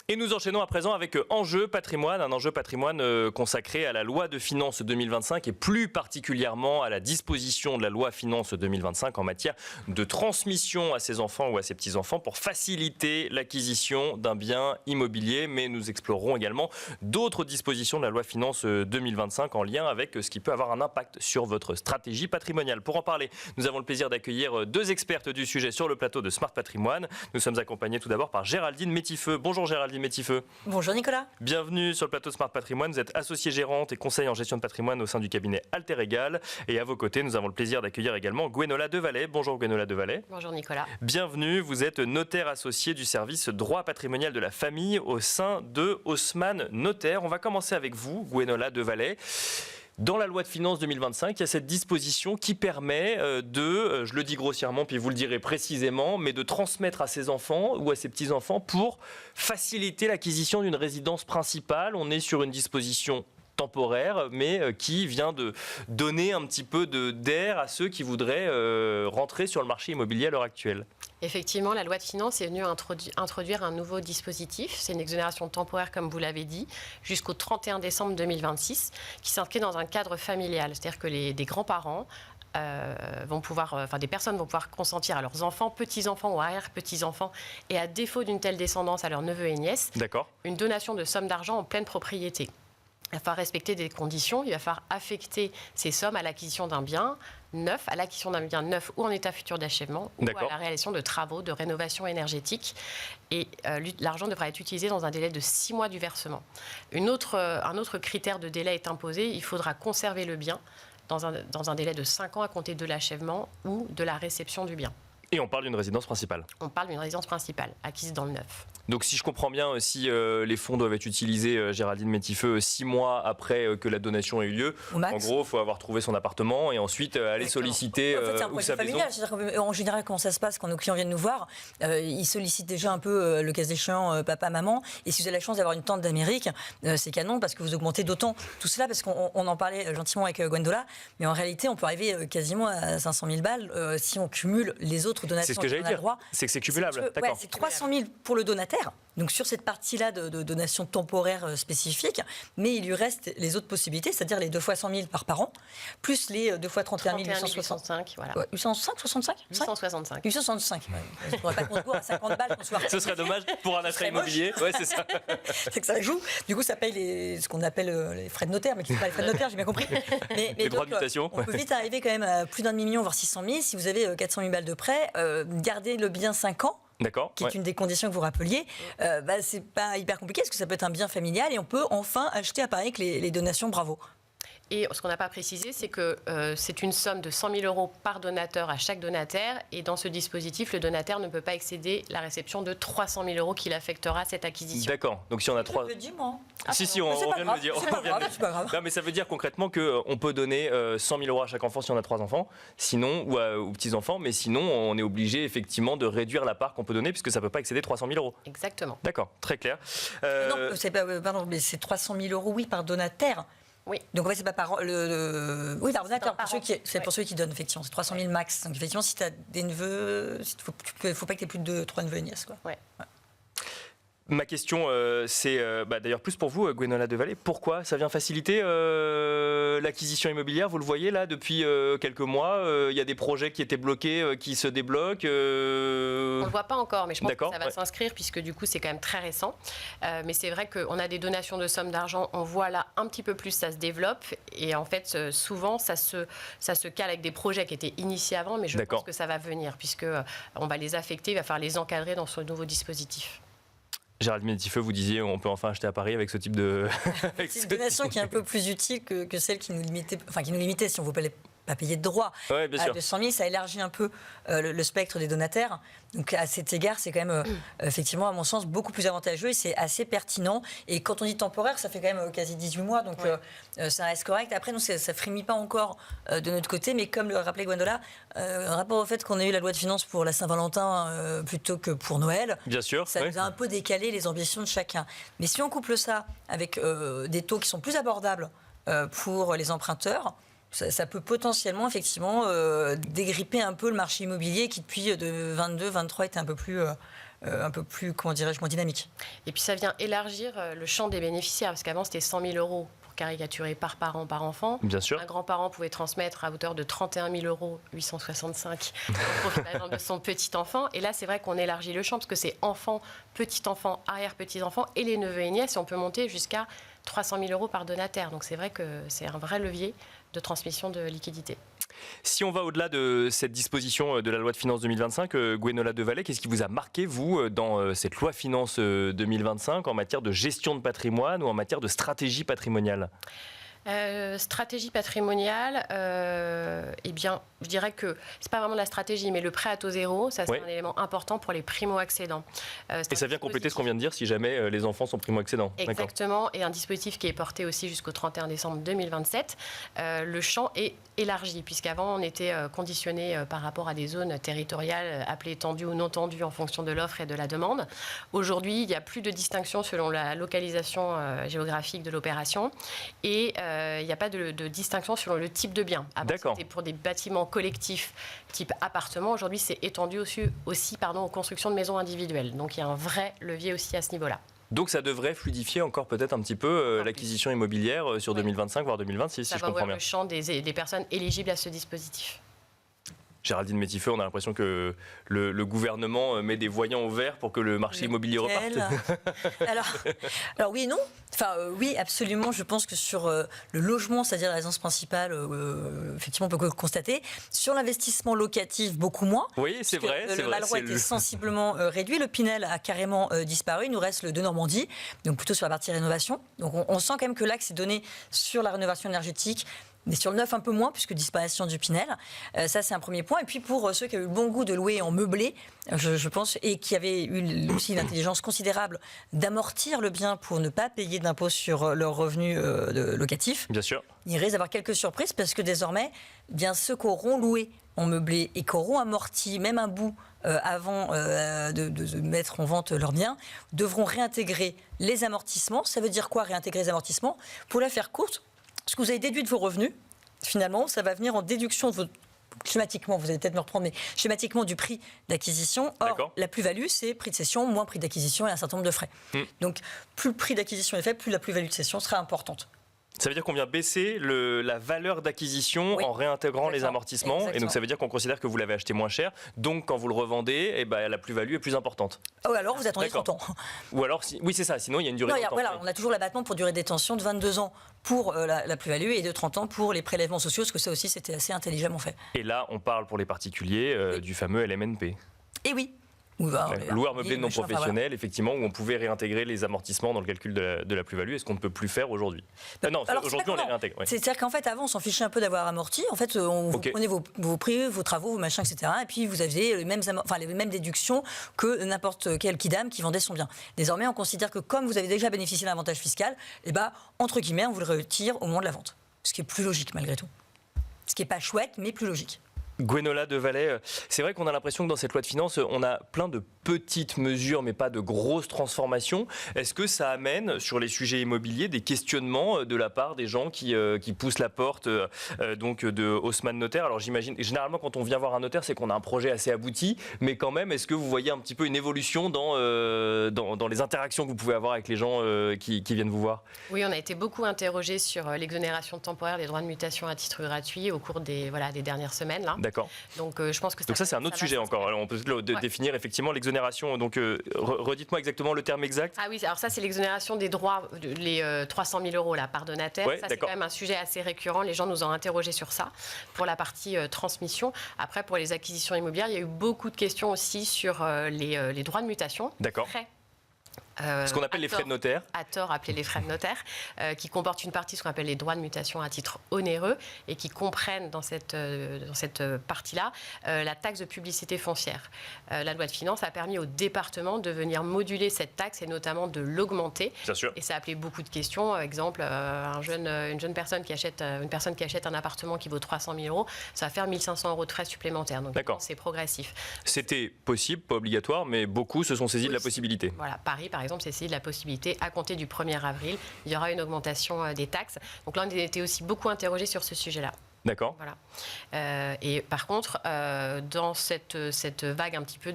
Et nous enchaînons à présent avec Enjeu patrimoine, un enjeu patrimoine consacré à la loi de finances 2025 et plus particulièrement à la disposition de la loi finances 2025 en matière de transmission à ses enfants ou à ses petits-enfants pour faciliter l'acquisition d'un bien immobilier. Mais nous explorerons également d'autres dispositions de la loi finances 2025 en lien avec ce qui peut avoir un impact sur votre stratégie patrimoniale. Pour en parler, nous avons le plaisir d'accueillir deux expertes du sujet sur le plateau de Smart Patrimoine. Nous sommes accompagnés tout d'abord par Géraldine Métifeux. Bonjour Géraldine Métifeux. Bonjour Nicolas. Bienvenue sur le plateau Smart Patrimoine. Vous êtes associée gérante et conseil en gestion de patrimoine au sein du cabinet Alter Egal. Et à vos côtés, nous avons le plaisir d'accueillir également Gwenola Devalet. Bonjour Gwenola Devalet. Bonjour Nicolas. Bienvenue. Vous êtes notaire associé du service droit patrimonial de la famille au sein de Haussmann Notaire. On va commencer avec vous, Gwenola Devalet. Dans la loi de finances 2025, il y a cette disposition qui permet je le dis grossièrement, puis vous le direz précisément, mais de transmettre à ses enfants ou à ses petits-enfants pour faciliter l'acquisition d'une résidence principale. On est sur une disposition temporaire, mais qui vient de donner un petit peu d'air à ceux qui voudraient rentrer sur le marché immobilier à l'heure actuelle. Effectivement, la loi de finances est venue introduire un nouveau dispositif. C'est une exonération temporaire, comme vous l'avez dit, jusqu'au 31 décembre 2026, qui s'inscrit dans un cadre familial. C'est-à-dire que des grands-parents des personnes vont pouvoir consentir à leurs enfants, petits-enfants ou arrière-petits-enfants, et à défaut d'une telle descendance à leurs neveux et nièces, une donation de sommes d'argent en pleine propriété. Il va falloir respecter des conditions, il va falloir affecter ces sommes à l'acquisition d'un bien neuf, ou en état futur d'achèvement, ou à la réalisation de travaux de rénovation énergétique. Et l'argent devra être utilisé dans un délai de 6 mois du versement. Un autre critère de délai est imposé, il faudra conserver le bien dans un délai de 5 ans à compter de l'achèvement ou de la réception du bien. Et on parle d'une résidence principale. On parle d'une résidence principale, acquise dans le neuf. Donc si je comprends bien, si les fonds doivent être utilisés, Géraldine Métifeux, 6 mois après que la donation ait eu lieu, en gros, il faut avoir trouvé son appartement et ensuite aller solliciter c'est un projet familial. En général, comment ça se passe quand nos clients viennent nous voir, ils sollicitent déjà un peu le cas échéant papa, maman. Et si vous avez la chance d'avoir une tante d'Amérique, c'est canon parce que vous augmentez d'autant tout cela, parce qu'on en parlait gentiment avec Gwenola, mais en réalité, on peut arriver quasiment à 500 000 balles si on cumule les autres donations. C'est ce que j'allais dire, c'est que c'est cumulable. D'accord. C'est 300 000 pour le donataire. Donc sur cette partie-là de donation temporaire spécifique, mais il lui reste les autres possibilités, c'est-à-dire les 2 fois 100 000 par parent, plus les 2 fois 31 865. Voilà. 865, 65 865. 865. On ne pourrait pas concours à 50 balles. Ce serait dommage pour un achat immobilier. Ouais, c'est ça. C'est que ça joue. Du coup, ça paye ce qu'on appelle les frais de notaire, mais qui ne sont pas les frais de notaire, j'ai bien compris. Mais les droits de mutation. On peut vite arriver quand même à plus d'1 million, voire 600 000. Si vous avez 400 000 balles de prêt, gardez le bien 5 ans. Qui est une des conditions que vous rappeliez, c'est pas hyper compliqué parce que ça peut être un bien familial et on peut enfin acheter à Paris avec les donations, bravo. Et ce qu'on n'a pas précisé, c'est que c'est une somme de 100 000 € par donateur à chaque donataire. Et dans ce dispositif, le donataire ne peut pas excéder la réception de 300 000 € qu'il affectera à cette acquisition. D'accord. Donc si on a 3... Je le dis, moi. Si, on vient de le dire. C'est pas grave. Non, mais ça veut dire concrètement qu'on peut donner 100 000 € à chaque enfant si on a 3 enfants, sinon, ou petits-enfants, mais sinon, on est obligé effectivement de réduire la part qu'on peut donner puisque ça ne peut pas excéder 300 000 €. Exactement. D'accord, très clair. Non, c'est pas, pardon, mais c'est 300 000 €, oui, par donataire. Oui. Donc en fait, c'est pas par oui, par donateur, pour ceux qui donnent, effectivement. C'est 300 000 max. Donc effectivement, si tu as des neveux, il faut pas que tu aies plus de 3 neveux et nièces. Quoi. Ouais. Ma question, c'est d'ailleurs plus pour vous, Gwenola Devalet. Pourquoi ça vient faciliter l'acquisition immobilière? Vous le voyez là depuis quelques mois. Il y a des projets qui étaient bloqués, qui se débloquent. On ne le voit pas encore, mais je pense que ça va s'inscrire puisque du coup c'est quand même très récent. Mais c'est vrai qu'on a des donations de sommes d'argent. On voit là un petit peu plus ça se développe et en fait souvent ça se cale avec des projets qui étaient initiés avant, mais je pense que ça va venir puisque on va les affecter, il va falloir les encadrer dans ce nouveau dispositif. Géraldine Métifeux, vous disiez on peut enfin acheter à Paris avec ce type de... C'est une donation qui est un peu plus utile que celle qui nous limitait, si on ne veut pas payer de droits. Ouais, bien sûr. De 100 000, ça élargit un peu le spectre des donataires. Donc à cet égard, c'est quand même, effectivement, à mon sens, beaucoup plus avantageux et c'est assez pertinent. Et quand on dit temporaire, ça fait quand même quasi 18 mois, donc ça reste correct. Après, nous, ça ne frémit pas encore de notre côté, mais comme le rappelait Gwenola, rapport au fait qu'on a eu la loi de finances pour la Saint-Valentin plutôt que pour Noël, bien sûr, ça nous a un peu décalé les ambitions de chacun. Mais si on couple ça avec des taux qui sont plus abordables pour les emprunteurs, ça peut potentiellement, effectivement, dégripper un peu le marché immobilier qui, depuis 22-23, était un peu plus, comment dirais-je, moins dynamique. Et puis ça vient élargir le champ des bénéficiaires, parce qu'avant c'était 100 000 € pour caricaturer par parent, par enfant. Bien sûr. Un grand-parent pouvait transmettre à hauteur de 31 000 €, 865, au profit par exemple de son petit-enfant. Et là, c'est vrai qu'on élargit le champ, parce que c'est enfant, petit-enfant, arrière-petits-enfants et les neveux et nièces, et on peut monter jusqu'à 300 000 € par donataire. Donc c'est vrai que c'est un vrai levier de transmission de liquidités. Si on va au-delà de cette disposition de la loi de finances 2025, Gwenola Devalet, qu'est-ce qui vous a marqué, vous, dans cette loi finances 2025 en matière de gestion de patrimoine ou en matière de stratégie patrimoniale ? Stratégie patrimoniale, eh bien, je dirais que c'est pas vraiment de la stratégie, mais le prêt à taux zéro, ça c'est un élément important pour les primo-accédants. Et ça vient compléter ce qu'on vient de dire, si jamais les enfants sont primo-accédants. Exactement, et un dispositif qui est porté aussi jusqu'au 31 décembre 2027. Le champ est élargi, puisqu'avant on était conditionné par rapport à des zones territoriales appelées tendues ou non tendues en fonction de l'offre et de la demande. Aujourd'hui, il n'y a plus de distinction selon la localisation géographique de l'opération, et il n'y a pas de distinction selon le type de bien. Avant, c'était pour des bâtiments collectifs type appartement. Aujourd'hui, c'est étendu aussi aux constructions de maisons individuelles. Donc, il y a un vrai levier aussi à ce niveau-là. Donc, ça devrait fluidifier encore peut-être un petit peu l'acquisition immobilière sur 2025, voire 2026, si je comprends bien. Ça va ouvrir le champ des personnes éligibles à ce dispositif. Géraldine Métifeux, on a l'impression que le gouvernement met des voyants au vert pour que le marché immobilier reparte. Alors oui et non. Enfin oui, absolument. Je pense que sur le logement, c'est-à-dire la résidence principale, effectivement, on peut constater. Sur l'investissement locatif, beaucoup moins. Oui, c'est vrai. Le Malraux a été sensiblement réduit. Le Pinel a carrément disparu. Il nous reste le de Normandie, donc plutôt sur la partie rénovation. Donc on sent quand même que l'axe est donné sur la rénovation énergétique. Mais sur le neuf, un peu moins, puisque disparition du Pinel. Ça, c'est un premier point. Et puis, pour ceux qui ont eu le bon goût de louer en meublé, je pense, et qui avaient eu aussi une intelligence considérable d'amortir le bien pour ne pas payer d'impôt sur leurs revenus locatifs. Bien sûr. Il risque d'avoir quelques surprises, parce que désormais, bien ceux qui auront loué en meublé et qui auront amorti même un bout avant de mettre en vente leurs biens, devront réintégrer les amortissements. Ça veut dire quoi, réintégrer les amortissements ? Pour la faire courte, ce que vous avez déduit de vos revenus, finalement, ça va venir en déduction de schématiquement, vous allez peut-être me reprendre, mais schématiquement du prix d'acquisition. Or, la plus-value, c'est prix de cession, moins prix d'acquisition et un certain nombre de frais. Donc, plus le prix d'acquisition est faible, plus la plus-value de cession sera importante. Ça veut dire qu'on vient baisser la valeur d'acquisition en réintégrant les amortissements. Exactement. Et donc ça veut dire qu'on considère que vous l'avez acheté moins cher. Donc quand vous le revendez, la plus-value est plus importante. Ou alors vous attendez 30 ans. Ou alors, oui c'est ça, sinon il y a une durée de temps. Voilà, on a toujours l'abattement pour durée de détention de 22 ans pour la plus-value et de 30 ans pour les prélèvements sociaux, parce que ça aussi c'était assez intelligemment fait. Et là on parle pour les particuliers du fameux LMNP. Et oui. Loueur meublé non professionnel, effectivement, où on pouvait réintégrer les amortissements dans le calcul de la plus-value, et ce qu'on ne peut plus faire aujourd'hui. Non, aujourd'hui on les réintègre. C'est-à-dire qu'en fait, avant, on s'en fichait un peu d'avoir amorti. En fait, vous prenez vos prix, vos travaux, vos machins, etc. Et puis vous aviez les mêmes déductions que n'importe quel kidam qui vendait son bien. Désormais, on considère que comme vous avez déjà bénéficié d'un avantage fiscal, entre guillemets, on vous le retire au moment de la vente. Ce qui est plus logique, malgré tout. Ce qui n'est pas chouette, mais plus logique. Gwenola Devalet, c'est vrai qu'on a l'impression que dans cette loi de finances, on a plein de petites mesures, mais pas de grosses transformations. Est-ce que ça amène, sur les sujets immobiliers, des questionnements de la part des gens qui poussent la porte donc de Haussmann Notaire ? Alors j'imagine, généralement quand on vient voir un notaire, c'est qu'on a un projet assez abouti, mais quand même, est-ce que vous voyez un petit peu une évolution dans les interactions que vous pouvez avoir avec les gens qui viennent vous voir ? Oui, on a été beaucoup interrogés sur l'exonération temporaire des droits de mutation à titre gratuit au cours des dernières semaines. Là. D'accord. Donc je pense que ça c'est un autre sujet encore. Alors, on peut définir effectivement l'exonération. Donc redites-moi exactement le terme exact. Ah oui, alors ça c'est l'exonération des droits, les 300 000 € là, par donataire. Ça c'est quand même un sujet assez récurrent. Les gens nous ont interrogés sur ça pour la partie transmission. Après pour les acquisitions immobilières, il y a eu beaucoup de questions aussi sur les droits de mutation. D'accord. Ce qu'on appelle les frais de notaire. À tort appelés les frais de notaire, qui comportent une partie, ce qu'on appelle les droits de mutation à titre onéreux, et qui comprennent dans cette partie-là la taxe de publicité foncière. La loi de finances a permis au département de venir moduler cette taxe et notamment de l'augmenter. Bien sûr. Et ça a appelé beaucoup de questions. Par exemple, une jeune personne qui achète un appartement qui vaut 300 000 €, ça va faire 1 500 € de frais supplémentaires. Donc c'est progressif. C'était possible, pas obligatoire, mais beaucoup se sont saisis de la possibilité. Voilà, Paris par exemple, c'est saisi de la possibilité, à compter du 1er avril, il y aura une augmentation des taxes. Donc là, on était aussi beaucoup interrogés sur ce sujet-là. D'accord. Voilà. Et par contre, dans cette vague un petit peu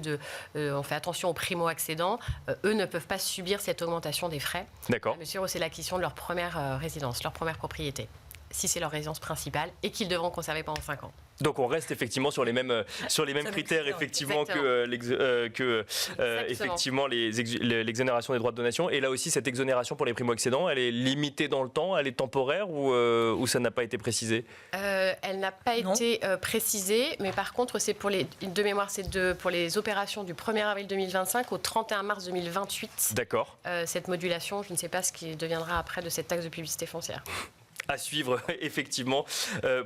on fait attention aux primo-accédants, eux ne peuvent pas subir cette augmentation des frais. D'accord. À mesure où c'est l'acquisition de leur première résidence, leur première propriété, si c'est leur résidence principale, et qu'ils devront conserver pendant 5 ans. Donc on reste effectivement sur les mêmes critères effectivement que effectivement l'exonération des droits de donation. Et là aussi, cette exonération pour les primo-accédants, elle est limitée dans le temps, elle est temporaire ou ça n'a pas été précisé? Elle n'a pas été précisée, mais par contre, c'est pour pour les opérations du 1er avril 2025 au 31 mars 2028. D'accord. Cette modulation, je ne sais pas ce qui deviendra après de cette taxe de publicité foncière. À suivre, effectivement.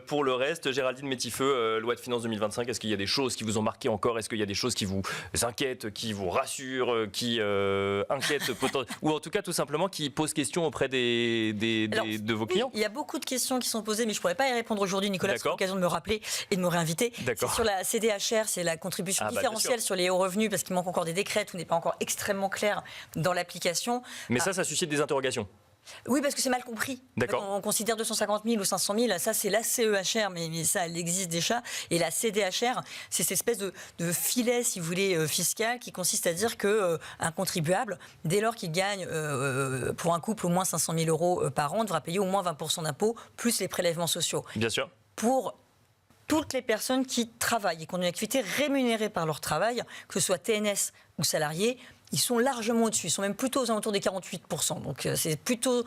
Pour le reste, Géraldine Métifeux, loi de finances 2025, est-ce qu'il y a des choses qui vous ont marqué encore? Est-ce qu'il y a des choses qui vous inquiètent, qui vous rassurent, qui inquiètent, ou en tout cas tout simplement qui posent question auprès de vos clients? Il y a beaucoup de questions qui sont posées, mais je ne pourrais pas y répondre aujourd'hui. Nicolas, c'est l'occasion de me rappeler et de me réinviter. C'est sur la CDHR, c'est la contribution différentielle sur les hauts revenus, parce qu'il manque encore des décrets, tout n'est pas encore extrêmement clair dans l'application. Mais ça suscite des interrogations. Oui, parce que c'est mal compris. D'accord. On considère 250 000 ou 500 000, ça c'est la CEHR, mais ça, elle existe déjà. Et la CDHR, c'est cette espèce de filet, si vous voulez, fiscal, qui consiste à dire qu'un contribuable, dès lors qu'il gagne pour un couple au moins 500 000 euros par an, devra payer au moins 20% d'impôts, plus les prélèvements sociaux. Bien sûr. Pour toutes les personnes qui travaillent et qui ont une activité rémunérée par leur travail, que ce soit TNS ou salariés, ils sont largement au-dessus. Ils sont même plutôt aux alentours des 48%. Donc c'est plutôt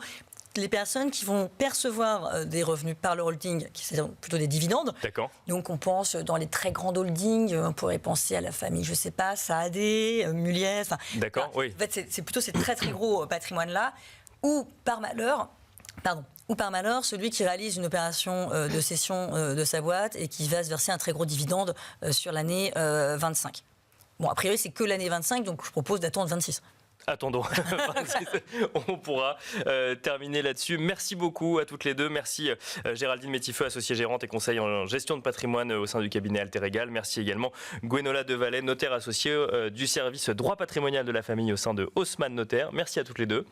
les personnes qui vont percevoir des revenus par le holding, qui sont plutôt des dividendes. D'accord. Donc on pense dans les très grands holdings, on pourrait penser à la famille, je ne sais pas, Saad, Muliez. D'accord, oui. En fait, c'est plutôt ces très très gros patrimoines-là, ou par malheur, celui qui réalise une opération de cession de sa boîte et qui va se verser un très gros dividende sur l'année 25. Bon, a priori, c'est que l'année 25, donc je propose d'attendre 26. Attendons. On pourra terminer là-dessus. Merci beaucoup à toutes les deux. Merci Géraldine Métifeux, associée gérante et conseil en gestion de patrimoine au sein du cabinet Alter Egal. Merci également Gwenola Devalet, notaire associée du service droit patrimonial de la famille au sein de Haussmann Notaire. Merci à toutes les deux.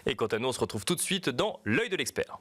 Et quant à nous, on se retrouve tout de suite dans l'œil de l'expert.